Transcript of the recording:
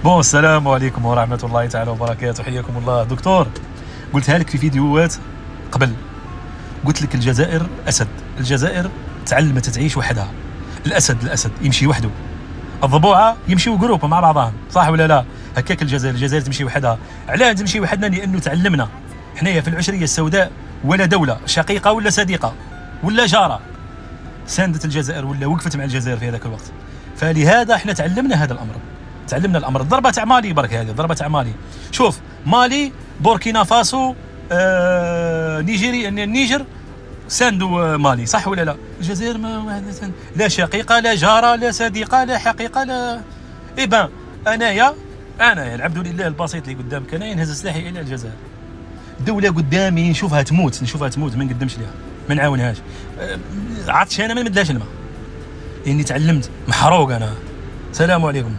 بون السلام عليكم ورحمة الله تعالى وبركاته، حياكم الله. دكتور، قلتها لك في فيديوهات قبل، قلت لك الجزائر أسد، الجزائر تعلمت تعيش وحدها. الأسد يمشي وحده، الضبوعة يمشيوا جروب مع بعضهم، صح ولا لا؟ هكاك الجزائر تمشي وحدها. علاش تمشي وحدنا؟ لأنه تعلمنا حنايا في العشرية السوداء، ولا دولة شقيقة ولا صديقة ولا جارة ساندت الجزائر ولا وقفت مع الجزائر في هذاك الوقت. فلهذا احنا تعلمنا هذا الأمر، تعلمنا الامر. الضربه تاع مالي برك، هذه الضربه تاع مالي. شوف، مالي، بوركينا فاسو، النيجر ساندوا مالي، صح ولا لا؟ الجزائر ما لا شقيقه لا جاره لا صديقه لا حقيقه لا. إبان انايا العبد لله البسيط اللي قدامك، انا نهز سلاحي الى الجزائر. الدوله قدامي نشوفها تموت ما نقدمش لها، ما نعاونهاش. عطشانه ما نمدلهاش الماء، لاني تعلمت محروق انا. السلام عليكم.